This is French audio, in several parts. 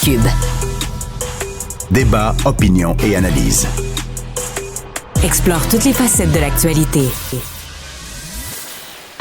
Cube. Débat, opinion et analyse. Explore toutes les facettes de l'actualité.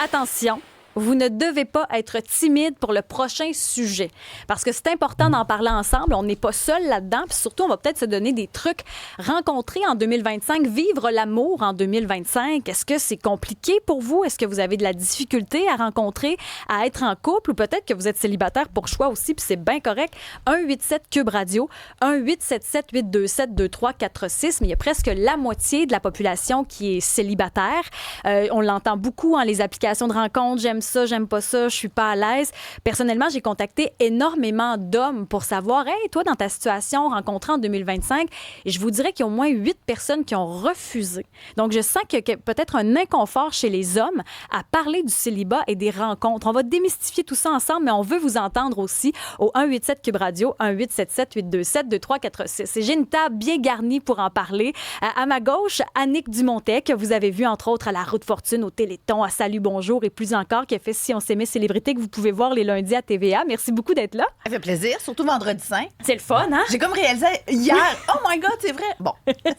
Attention, vous ne devez pas être timide pour le prochain sujet. Parce que c'est important d'en parler ensemble. On n'est pas seul là-dedans. Puis surtout, on va peut-être se donner des trucs. Rencontrer en 2025, vivre l'amour en 2025. Est-ce que c'est compliqué pour vous? Est-ce que vous avez de la difficulté à rencontrer, à être en couple? Ou peut-être que vous êtes célibataire pour choix aussi, puis c'est bien correct. 187 Cube Radio, 1-877-827-2346. Mais il y a presque la moitié de la population qui est célibataire. On l'entend beaucoup en les applications de rencontres. J'aime ça, j'aime pas ça, je suis pas à l'aise. Personnellement, j'ai contacté énormément d'hommes pour savoir, hey, toi, dans ta situation rencontrée en 2025, et je vous dirais qu'il y a au moins 8 personnes qui ont refusé. Donc, je sens qu'il y a peut-être un inconfort chez les hommes à parler du célibat et des rencontres. On va démystifier tout ça ensemble, mais on veut vous entendre aussi au 187 Cube Radio, 1-877-827-2346. Et j'ai une table bien garnie pour en parler. À ma gauche, Annick Dumontet, que vous avez vu, entre autres, à La Route Fortune, au Téléthon, à Salut Bonjour et plus encore, qui a fait Si on s'aimait célébrité, que vous pouvez voir les lundis à TVA. Merci beaucoup d'être là. Ça fait plaisir, surtout vendredi saint. C'est le fun, hein? J'ai comme réalisé hier, oh my God, c'est vrai. Bon,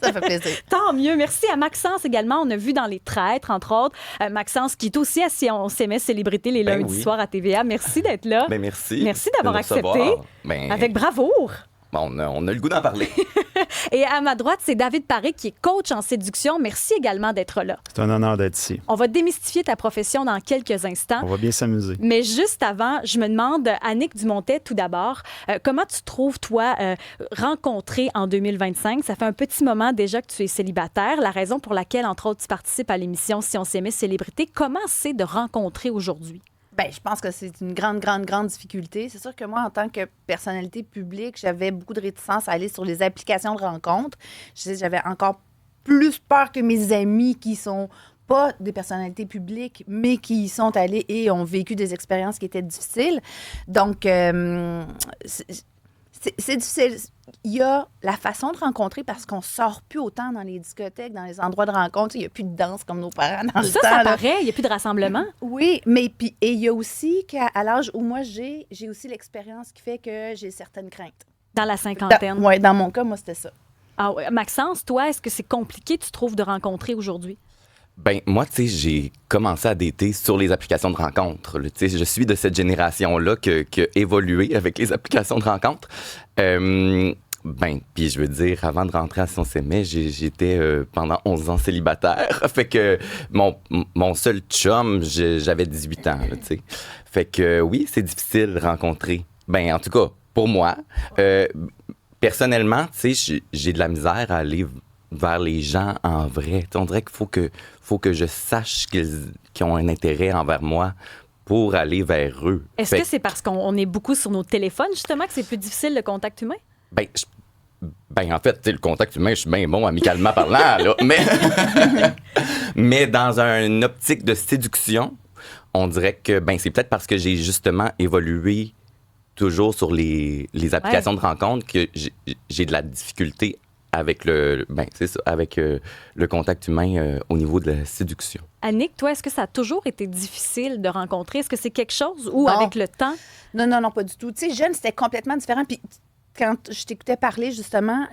ça fait plaisir. Tant mieux. Merci à Maxence également. On a vu dans Les Traîtres, entre autres. Maxence, qui est aussi à Si on s'aimait célébrité les lundis soirs à TVA. Merci d'être là. Ben merci. Merci d'avoir accepté. Avec bravoure. Bon, on a le goût d'en parler. Et à ma droite, c'est David Paré, qui est coach en séduction. Merci également d'être là. C'est un honneur d'être ici. On va démystifier ta profession dans quelques instants. On va bien s'amuser. Mais juste avant, je me demande, Annick Dumontet, tout d'abord, comment tu trouves, toi, rencontrer en 2025? Ça fait un petit moment déjà que tu es célibataire. La raison pour laquelle, entre autres, tu participes à l'émission Si on s'aimait célébrité. Comment c'est de rencontrer aujourd'hui? Bien, je pense que c'est une grande difficulté. C'est sûr que moi, en tant que personnalité publique, j'avais beaucoup de réticence à aller sur les applications de rencontres. J'avais encore plus peur que mes amis qui sont pas des personnalités publiques, mais qui y sont allés et ont vécu des expériences qui étaient difficiles. Donc, c'est difficile. Il y a la façon de rencontrer parce qu'on sort plus autant dans les discothèques, dans les endroits de rencontre. Il n'y a plus de danse comme nos parents dans le temps. Ça paraît. Il n'y a plus de rassemblement. Oui, mais puis et il y a aussi qu'à l'âge où moi j'ai aussi l'expérience qui fait que j'ai certaines craintes. Dans la cinquantaine. Oui, dans mon cas, moi, c'était ça. Ah ouais. Maxence, toi, est-ce que c'est compliqué, tu trouves, de rencontrer aujourd'hui? Ben moi, tu sais, j'ai commencé à dater sur les applications de rencontres. Tu sais, je suis de cette génération-là qui a évolué avec les applications de rencontres. Puis je veux dire, avant de rentrer à Si on s'aimait, j'étais pendant 11 ans célibataire. Fait que mon seul chum, j'avais 18 ans, tu sais. Fait que oui, c'est difficile de rencontrer. Ben en tout cas, pour moi, personnellement, tu sais, j'ai de la misère à aller vers les gens en vrai. T'sais, on dirait qu'il faut que je sache qu'ils ont un intérêt envers moi pour aller vers eux. Est-ce que c'est parce qu'on est beaucoup sur nos téléphones, justement, que c'est plus difficile le contact humain? En fait, le contact humain, je suis bien bon amicalement parlant, là. Mais dans une optique de séduction, on dirait que c'est peut-être parce que j'ai justement évolué toujours sur les applications de rencontres que j'ai de la difficulté avec le contact humain au niveau de la séduction. Annick, toi, est-ce que ça a toujours été difficile de rencontrer? Est-ce que c'est quelque chose ou Non. avec le temps? Non, pas du tout. Tu sais, jeune, c'était complètement différent. Puis quand je t'écoutais parler, justement,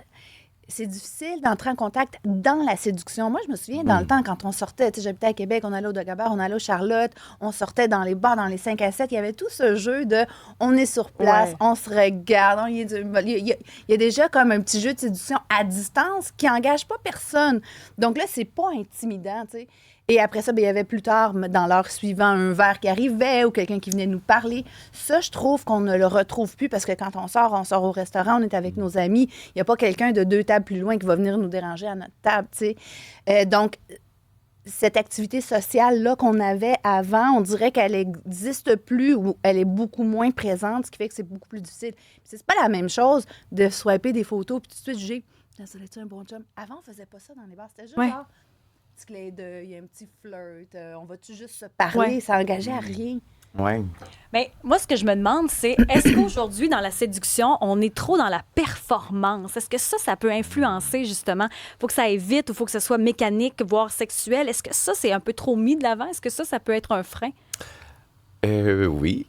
c'est difficile d'entrer en contact dans la séduction. Moi, je me souviens, dans le temps, quand on sortait, tu sais, j'habitais à Québec, on allait au Dagobert, on allait au Charlotte, on sortait dans les bars, dans les 5 à 7, il y avait tout ce jeu de on est sur place, on se regarde, il y a déjà comme un petit jeu de séduction à distance qui n'engage pas personne. Donc là, c'est pas intimidant, tu sais. Et après ça, il y avait plus tard, dans l'heure suivante, un verre qui arrivait ou quelqu'un qui venait nous parler. Ça, je trouve qu'on ne le retrouve plus parce que quand on sort au restaurant, on est avec nos amis. Il n'y a pas quelqu'un de 2 tables plus loin qui va venir nous déranger à notre table, tu sais. Donc, cette activité sociale-là qu'on avait avant, on dirait qu'elle n'existe plus ou elle est beaucoup moins présente, ce qui fait que c'est beaucoup plus difficile. Puis c'est pas la même chose de swiper des photos puis tout de suite juger « ça serait-tu un bon chum? » Avant, on faisait pas ça dans les bars. C'était juste genre... il y a un petit flirt, on va-tu juste se parler, ça n'engageait à rien. Oui. Mais moi, ce que je me demande, c'est est-ce qu'aujourd'hui, dans la séduction, on est trop dans la performance? Est-ce que ça peut influencer, justement? Il faut que ça aille vite ou il faut que ce soit mécanique, voire sexuel. Est-ce que ça, c'est un peu trop mis de l'avant? Est-ce que ça peut être un frein? Oui.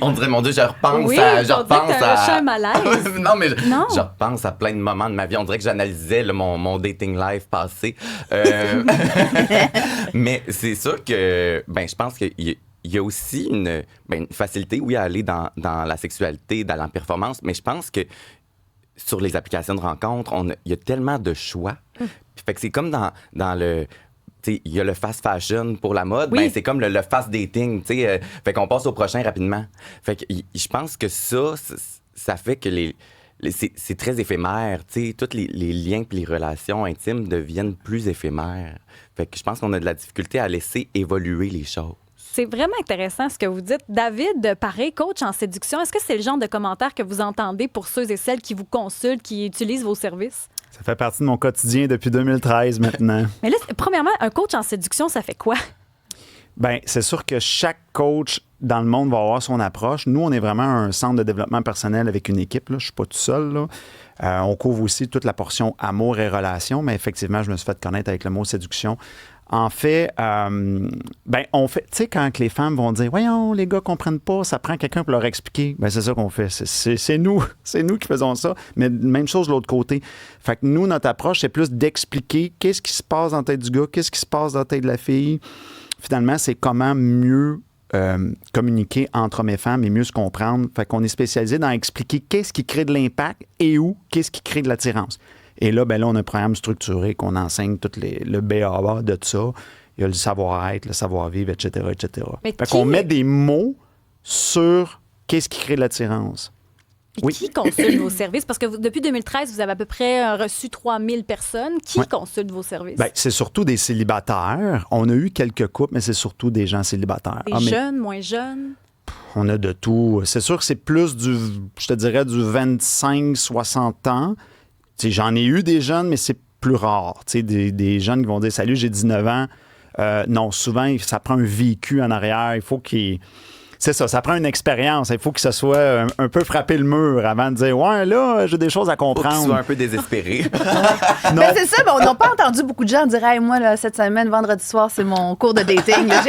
On dirait, mon Dieu, je repense Oui, à... on dirait que t'as lâché un malaise. Non, mais Non. je repense à plein de moments de ma vie. On dirait que j'analysais là, mon dating life passé. Mais c'est sûr que, je pense qu'il y a aussi une facilité, oui, à aller dans la sexualité, dans la performance, mais je pense que sur les applications de rencontres, il y a tellement de choix. Fait que c'est comme dans le... Il y a le fast fashion pour la mode, Oui. c'est comme le fast dating. Fait qu'on passe au prochain rapidement. Fait que je pense que ça fait que c'est très éphémère. Tous les liens et les relations intimes deviennent plus éphémères. Fait que je pense qu'on a de la difficulté à laisser évoluer les choses. C'est vraiment intéressant ce que vous dites. David Paré, coach en séduction, est-ce que c'est le genre de commentaires que vous entendez pour ceux et celles qui vous consultent, qui utilisent vos services? Ça fait partie de mon quotidien depuis 2013 maintenant. Mais là, premièrement, un coach en séduction, ça fait quoi? Bien, c'est sûr que chaque coach dans le monde va avoir son approche. Nous, on est vraiment un centre de développement personnel avec une équipe. Là. Je ne suis pas tout seul. Là. On couvre aussi toute la portion amour et relations, mais effectivement, je me suis fait connaître avec le mot séduction. En fait, on fait, tu sais, quand les femmes vont dire, voyons, les gars comprennent pas, ça prend quelqu'un pour leur expliquer. C'est ça qu'on fait. C'est nous qui faisons ça. Mais même chose de l'autre côté. Fait que nous, notre approche, c'est plus d'expliquer qu'est-ce qui se passe dans la tête du gars, qu'est-ce qui se passe dans la tête de la fille. Finalement, c'est comment mieux communiquer entre hommes et femmes et mieux se comprendre. Fait qu'on est spécialisé dans expliquer qu'est-ce qui crée de l'impact et où, qu'est-ce qui crée de l'attirance. Et là, on a un programme structuré qu'on enseigne tout le B.A.B.A. de tout ça. Il y a le savoir-être, le savoir-vivre, etc., etc. Fait qu'on met des mots sur qu'est-ce qui crée de l'attirance. Et qui consulte vos services? Parce que depuis 2013, vous avez à peu près reçu 3000 personnes. Qui consulte vos services? C'est surtout des célibataires. On a eu quelques couples, mais c'est surtout des gens célibataires. Des jeunes, moins jeunes? On a de tout. C'est sûr que c'est plus du 25-60 ans. T'sais, j'en ai eu des jeunes, mais c'est plus rare. Des jeunes qui vont dire « Salut, j'ai 19 ans ». Non, souvent, ça prend un vécu en arrière. Il faut qu'il... C'est ça prend une expérience. Il faut que ce soit un peu frapper le mur avant de dire « Ouais, là, j'ai des choses à comprendre ». Faut qu'ils soient un peu désespérés. Mais c'est ça, on n'a pas entendu beaucoup de gens dire hey, moi, là, cette semaine, vendredi soir, c'est mon cours de dating. Là,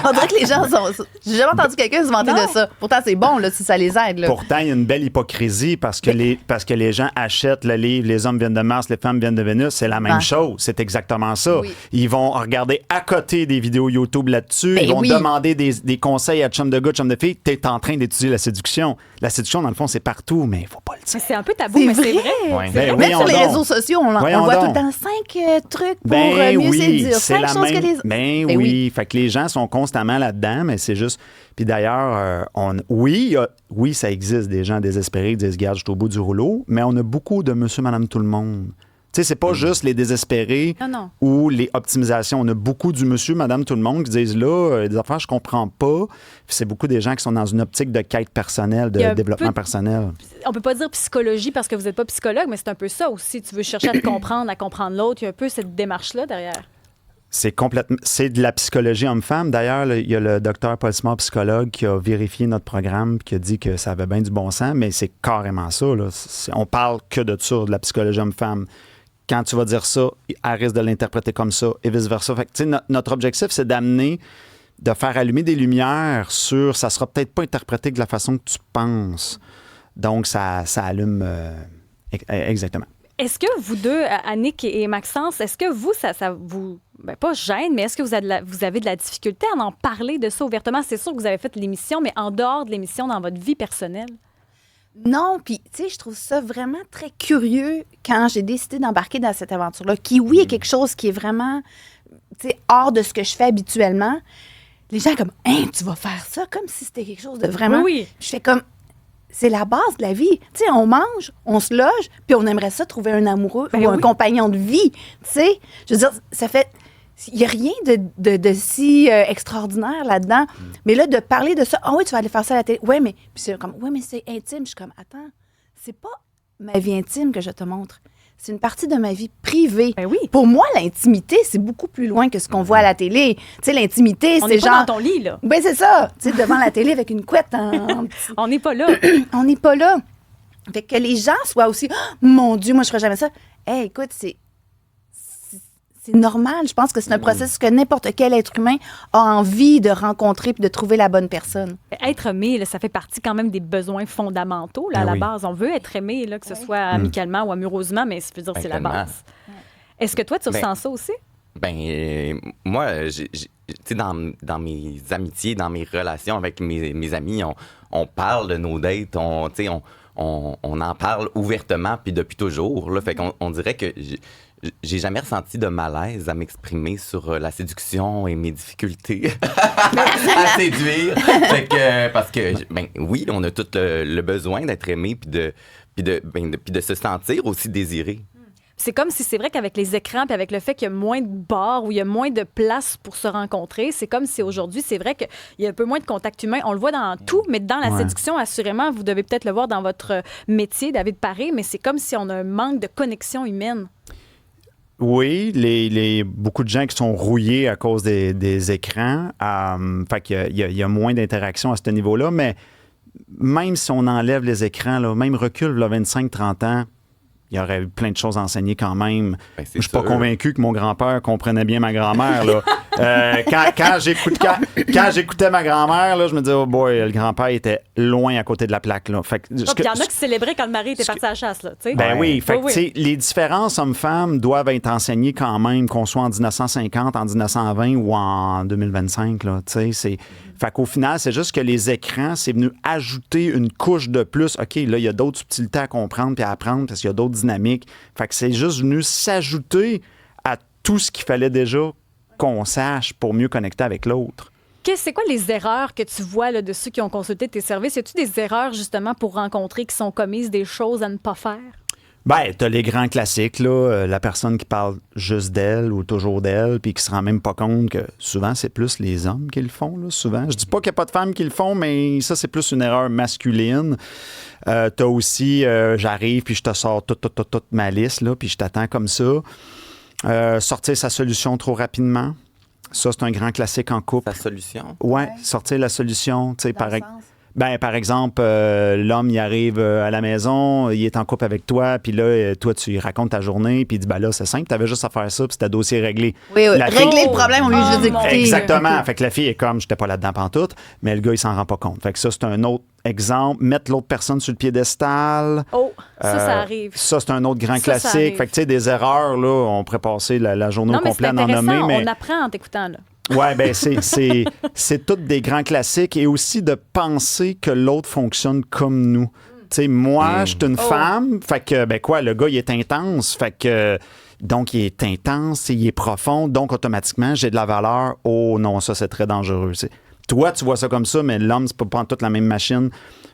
on dirait que les gens sont... J'ai jamais entendu quelqu'un se vanter de ça. Pourtant, c'est bon là, si ça les aide. Là. Pourtant, il y a une belle hypocrisie parce que les gens achètent le livre « Les hommes viennent de Mars, les femmes viennent de Vénus ». C'est la même chose. C'est exactement ça. Oui. Ils vont regarder à côté des vidéos YouTube là-dessus. Ils vont demander des conseils à chum de gars, chum de fille. T'es en train d'étudier la séduction. La séduction, dans le fond, c'est partout, mais il faut pas le dire. C'est un peu tabou, mais c'est vrai. Ouais. Même sur les réseaux sociaux, on voit tout le temps 5 trucs pour mieux séduire. 5 choses que les... oui. Fait que les gens sont constamment là-dedans, mais c'est juste... Puis d'ailleurs, oui, ça existe des gens désespérés qui disent « Regarde, je suis au bout du rouleau », mais on a beaucoup de monsieur, madame, tout le monde. Tu sais, c'est pas juste les désespérés ou les optimisations. On a beaucoup du monsieur, madame, tout le monde qui disent là, des affaires, je comprends pas. Puis c'est beaucoup des gens qui sont dans une optique de quête personnelle, de développement personnel. On peut pas dire psychologie parce que vous n'êtes pas psychologue, mais c'est un peu ça aussi. Tu veux chercher à te comprendre, à comprendre l'autre. Il y a un peu cette démarche-là derrière. C'est de la psychologie homme-femme. D'ailleurs, il y a le docteur Paul Simard, psychologue, qui a vérifié notre programme et qui a dit que ça avait bien du bon sens, mais c'est carrément ça. Là. On parle que de ça, de la psychologie homme-femme. Quand tu vas dire ça, elle risque de l'interpréter comme ça et vice-versa. Fait que, notre objectif, c'est de faire allumer des lumières sur ça sera peut-être pas interprété de la façon que tu penses. Donc, ça allume exactement. Est-ce que vous deux, Annick et Maxence, est-ce que vous, ça vous, pas gêne, mais est-ce que vous avez de la difficulté à en parler de ça ouvertement? C'est sûr que vous avez fait l'émission, mais en dehors de l'émission, dans votre vie personnelle? Non, puis tu sais, je trouve ça vraiment très curieux quand j'ai décidé d'embarquer dans cette aventure-là, qui, oui, est quelque chose qui est vraiment, tu sais, hors de ce que je fais habituellement. Les gens comme, hein, tu vas faire ça, comme si c'était quelque chose de vraiment... Oui. Je fais comme, c'est la base de la vie. Tu sais, on mange, on se loge, puis on aimerait ça trouver un amoureux ou un compagnon de vie. Tu sais, je veux dire, ça fait... Il n'y a rien de si extraordinaire là-dedans. Mais là, de parler de ça, oui, tu vas aller faire ça à la télé. Oui, mais puis c'est comme, mais c'est intime. Je suis comme, attends, c'est pas ma vie intime que je te montre. C'est une partie de ma vie privée. Ben oui. Pour moi, l'intimité, c'est beaucoup plus loin que ce qu'on voit à la télé. Tu sais, l'intimité, c'est genre... On n'est pas dans ton lit, là. Ben c'est ça. Tu sais, devant la télé avec une couette. On n'est pas là. On n'est pas là. Fait que les gens soient aussi, oh, mon Dieu, moi, je ferais jamais ça. Hey, écoute, c'est c'est normal. Je pense que c'est un processus que n'importe quel être humain a envie de rencontrer puis de trouver la bonne personne. Être aimé, là, ça fait partie quand même des besoins fondamentaux. Là, à Ben la oui. base, on veut être aimé, là, que ce soit amicalement ou amoureusement, mais je veux dire, c'est la Tellement. base. Est-ce que toi, tu ressens ça aussi? Moi, tu sais, dans mes amitiés, dans mes relations avec mes amis, on parle de nos dates, tu sais, on en parle ouvertement, puis depuis toujours. Là, fait qu'on on dirait que j'ai jamais ressenti de malaise à m'exprimer sur la séduction et mes difficultés à séduire. Fait que, parce que, oui, on a tout le besoin d'être aimé, puis de se sentir aussi désiré. C'est comme si c'est vrai qu'avec les écrans puis avec le fait qu'il y a moins de bars ou il y a moins de places pour se rencontrer, c'est comme si aujourd'hui, c'est vrai qu'il y a un peu moins de contact humain. On le voit dans tout, mais dans la séduction, assurément, vous devez peut-être le voir dans votre métier, David Paré, mais c'est comme si on a un manque de connexion humaine. Oui, beaucoup de gens qui sont rouillés à cause des écrans. Fait qu'il y a moins d'interaction à ce niveau-là, mais même si on enlève les écrans, là, même recul, 25-30 ans, il y aurait eu plein de choses à enseigner quand même. Ben, Je suis pas convaincu que mon grand-père comprenait bien ma grand-mère. Là. Quand j'écoutais ma grand-mère, là, je me disais, oh boy, le grand-père était loin à côté de la plaque. Là. Fait que, Il y en a qui célébraient quand le mari était parti à la chasse. Là, tu sais. ben oui, fait que, Oui. tu sais, les différences hommes-femmes doivent être enseignées quand même, qu'on soit en 1950, en 1920 ou en 2025. Là, tu sais, fait qu'au final, c'est juste que les écrans, c'est venu ajouter une couche de plus. OK, là, il y a d'autres subtilités à comprendre puis à apprendre parce qu'il y a d'autres dynamiques. Fait que c'est juste venu s'ajouter à tout ce qu'il fallait déjà qu'on sache pour mieux connecter avec l'autre. C'est quoi les erreurs que tu vois là, de ceux qui ont consulté tes services? Y a-tu des erreurs justement pour rencontrer qui sont commises, des choses à ne pas faire? Ben, t'as les grands classiques, là, la personne qui parle juste d'elle ou toujours d'elle, puis qui se rend même pas compte que souvent, c'est plus les hommes qui le font, là, souvent. Je dis pas qu'il n'y a pas de femmes qui le font, mais ça, c'est plus une erreur masculine. T'as aussi, j'arrive, puis je te sors toute ma liste, là, puis je t'attends comme ça. Sortir sa solution trop rapidement. Ça, c'est un grand classique en couple. Sa solution? Ouais, sortir la solution, tu sais, Dans le sens. par exemple, l'homme, il arrive à la maison, il est en couple avec toi, puis là, toi, tu lui racontes ta journée, puis il dit, ben là, c'est simple, t'avais juste à faire ça, puis c'était dossier réglé. Oui, La régler fille- le problème au lieu de juste écouter. Exactement. Fait que la fille est comme, j'étais pas là-dedans pantoute, mais le gars, il s'en rend pas compte. Fait que ça, c'est un autre exemple. Mettre l'autre personne sur le piédestal. Oh, ça arrive. Ça, c'est un autre grand Ça classique. arrive. Fait que, tu sais, des erreurs, là, on pourrait passer la journée Non, au mais complet c'est à en nommer, intéressant, mais... on apprend en t'écoutant. Là. Ouais, ben c'est tous des grands classiques et aussi de penser que l'autre fonctionne comme nous. Tu sais, moi, je suis une femme, fait que, ben quoi, le gars, il est intense, fait que, donc, il est intense, il est profond, donc, automatiquement, j'ai de la valeur. Oh non, ça, c'est très dangereux. T'sais. Toi, tu vois ça comme ça, mais l'homme, c'est pas toute la même machine.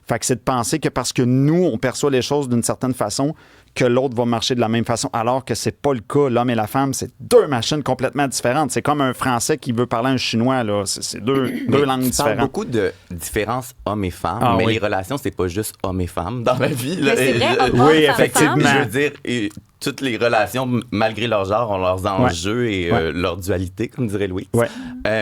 Fait que c'est de penser que parce que nous, on perçoit les choses d'une certaine façon, que l'autre va marcher de la même façon, alors que c'est pas le cas. L'homme et la femme, c'est deux machines complètement différentes. C'est comme un Français qui veut parler un Chinois, là. C'est deux langues Tu parles différentes. beaucoup de différences hommes et femmes, Ah, mais oui. les relations, c'est pas juste hommes et femmes dans la vie. Là. Mais c'est vrai, homme, oui, femme, effectivement. femme. Je veux dire, toutes les relations, malgré leur genre, ont leurs enjeux et Ouais. leur dualité, comme dirait Louis. Ouais.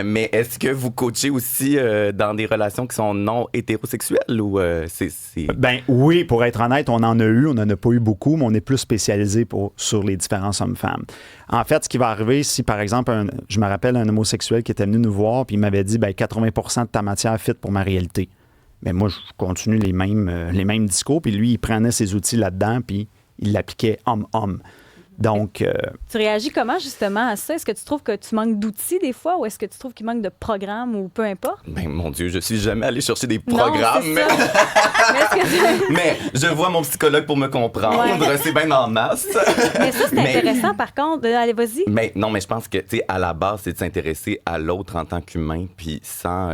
Mais est-ce que vous coachez aussi dans des relations qui sont non hétérosexuelles ou c'est... Ben oui, pour être honnête, on en a eu, on n'en a pas eu beaucoup, mais on est plus spécialisé sur les différences hommes-femmes. En fait, ce qui va arriver, si par exemple, je me rappelle un homosexuel qui était venu nous voir, puis il m'avait dit, ben 80% de ta matière fit pour ma réalité. Mais moi, je continue les mêmes discours, puis lui, il prenait ses outils là-dedans, puis il l'appliquait homme-homme. Donc, Tu réagis comment justement à ça? Est-ce que tu trouves que tu manques d'outils des fois ou est-ce que tu trouves qu'il manque de programmes ou peu importe? Ben, mon Dieu, je suis jamais allé chercher des Non, programmes. c'est ça. Mais est-ce que Mais je vois mon psychologue pour me comprendre. Ouais. C'est bien en masse. Mais ça, c'est Mais- intéressant par contre. Allez, vas-y. Mais non, mais je pense que, tu sais, à la base, c'est de s'intéresser à l'autre en tant qu'humain, puis sans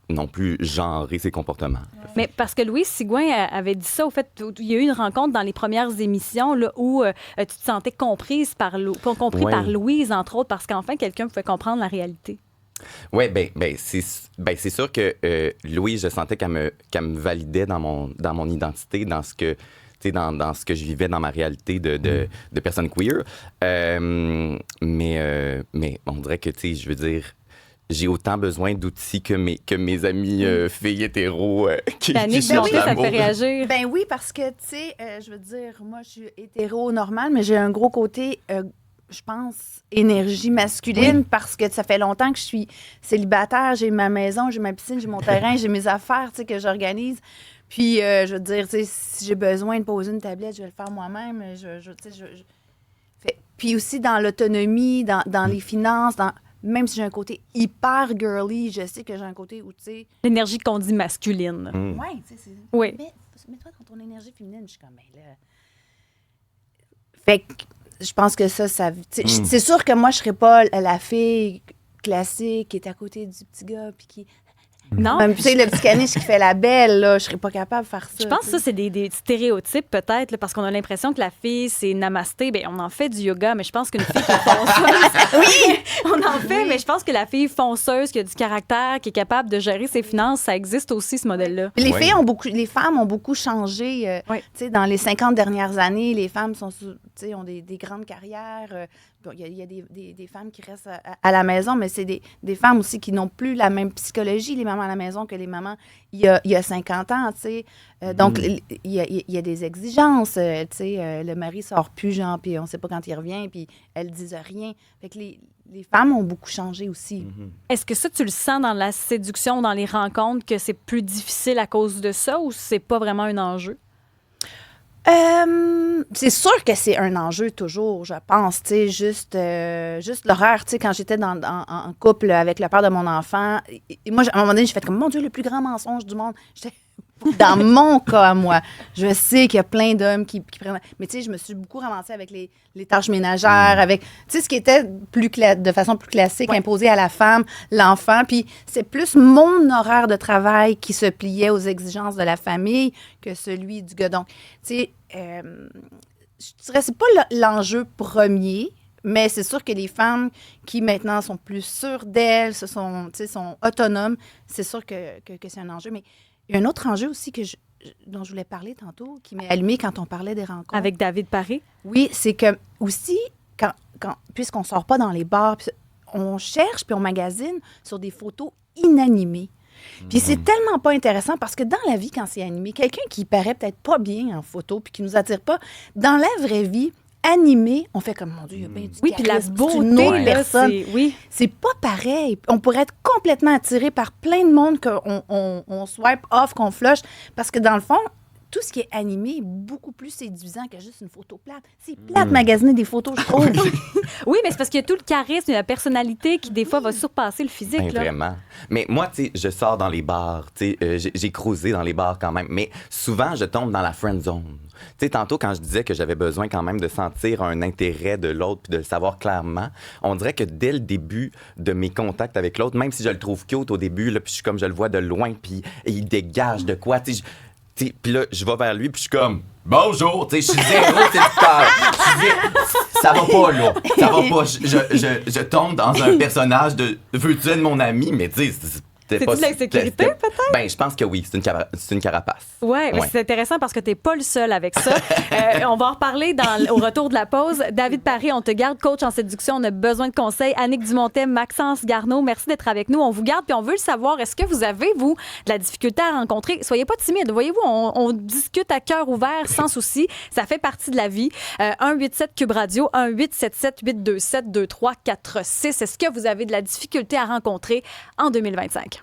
non plus genrer ses comportements. Mais parce que Louise Sigouin avait dit ça, au fait, il y a eu une rencontre dans les premières émissions là, où tu te sentais compris par Louise, entre autres, parce qu'enfin, quelqu'un pouvait comprendre la réalité. Oui, c'est sûr que Louise, je sentais qu'elle me validait dans mon identité, dans ce que tu sais, dans ce que je vivais dans ma réalité de personne queer. Mais on dirait que, tu sais, je veux dire, j'ai autant besoin d'outils que mes amis filles hétéros qui Annick, cherchent ça te l'amour. fait réagir. Ben oui, parce que, tu sais, je veux dire, moi, je suis hétéro-normale, mais j'ai un gros côté je pense, énergie masculine parce que ça fait longtemps que je suis célibataire, j'ai ma maison, j'ai ma piscine, j'ai mon terrain, j'ai mes affaires, tu sais, que j'organise. Puis, je veux dire, tu sais, si j'ai besoin de poser une tablette, je vais le faire moi-même. Puis aussi dans l'autonomie, dans les finances, même si j'ai un côté hyper girly, je sais que j'ai un côté où, tu sais... L'énergie qu'on dit masculine. Ouais, tu sais, c'est... Oui. Mets-toi dans ton énergie féminine. Je suis comme, ben là... Fait que je pense que ça c'est sûr que moi, je serais pas la fille classique qui est à côté du petit gars puis qui... Non. Même, tu sais, le petit caniche qui fait la belle, là, je serais pas capable de faire ça. Je pense que ça, c'est des stéréotypes, peut-être, là, parce qu'on a l'impression que la fille, c'est namasté. Bien, on en fait du yoga, mais je pense qu'une fille qui est fonceuse... oui! On en fait, mais je pense que la fille fonceuse, qui a du caractère, qui est capable de gérer ses finances, ça existe aussi, ce modèle-là. Les femmes ont beaucoup changé. Tu sais, dans les 50 dernières années, les femmes ont des grandes carrières. Il y a des femmes qui restent à la maison, mais c'est des femmes aussi qui n'ont plus la même psychologie, les mamans à la maison, que les mamans il y a 50 ans, tu sais. Donc, il y a des exigences, tu sais. Le mari sort plus, genre, puis on ne sait pas quand il revient, puis elles disent rien. Fait que les femmes ont beaucoup changé aussi. Est-ce que ça, tu le sens dans la séduction, dans les rencontres, que c'est plus difficile à cause de ça, ou c'est pas vraiment un enjeu? C'est sûr que c'est un enjeu toujours, je pense. Tu sais, juste l'horaire. Tu sais, quand j'étais en couple avec le père de mon enfant, et moi, à un moment donné, j'ai fait comme, mon Dieu, le plus grand mensonge du monde. Dans mon cas, à moi, je sais qu'il y a plein d'hommes qui prennent... Mais tu sais, je me suis beaucoup ramassée avec les tâches ménagères, avec, tu sais, ce qui était de façon plus classique, imposé à la femme, l'enfant. Puis c'est plus mon horaire de travail qui se pliait aux exigences de la famille que celui du gars. Donc, tu sais, je dirais, c'est pas l'enjeu premier, mais c'est sûr que les femmes qui maintenant sont plus sûres d'elles, sont autonomes, c'est sûr que c'est un enjeu. Mais il y a un autre enjeu aussi dont je voulais parler tantôt, qui m'est allumé quand on parlait des rencontres. Avec David Paré? Oui, c'est que aussi, puisqu'on ne sort pas dans les bars, on cherche puis on magasine sur des photos inanimées. Puis c'est tellement pas intéressant parce que dans la vie, quand c'est animé, quelqu'un qui paraît peut-être pas bien en photo puis qui nous attire pas, dans la vraie vie, animé, on fait comme, mon Dieu, il y a bien du puis la charisme, beauté, c'est une autre là, personne. C'est pas pareil. On pourrait être complètement attiré par plein de monde qu'on swipe off, qu'on flush, parce que dans le fond, tout ce qui est animé est beaucoup plus séduisant que juste une photo plate. C'est plate magasiner des photos, je trouve. Oui, mais c'est parce qu'il y a tout le charisme et la personnalité qui, des fois, va surpasser le physique. Ben, vraiment. Mais moi, tu sais, je sors dans les bars. Tu sais, j'ai cruisé dans les bars quand même. Mais souvent, je tombe dans la friend zone. Tu sais, tantôt, quand je disais que j'avais besoin quand même de sentir un intérêt de l'autre puis de le savoir clairement, on dirait que dès le début de mes contacts avec l'autre, même si je le trouve cute au début, là, puis je suis comme je le vois de loin, puis il dégage de quoi, tu sais, puis là, je vais vers lui, puis je suis comme « Bonjour! » Tu sais, je suis zéro séducteur. Ça va pas, là. Ça va pas. Je tombe dans un personnage de « Veux-tu être mon ami? » Mais tu sais, c'est-tu de l'insécurité, peut-être? Ben, je pense que oui, c'est une carapace. Oui, mais c'est intéressant parce que tu n'es pas le seul avec ça. On va en reparler au retour de la pause. David Paré, on te garde, coach en séduction. On a besoin de conseils. Annick Dumontet, Maxence Garneau, merci d'être avec nous. On vous garde, puis on veut le savoir. Est-ce que vous avez, vous, de la difficulté à rencontrer? Soyez pas timide. Voyez-vous, on discute à cœur ouvert, sans souci. Ça fait partie de la vie. 187 Cube Radio, 1877-827-2346. Est-ce que vous avez de la difficulté à rencontrer en 2025?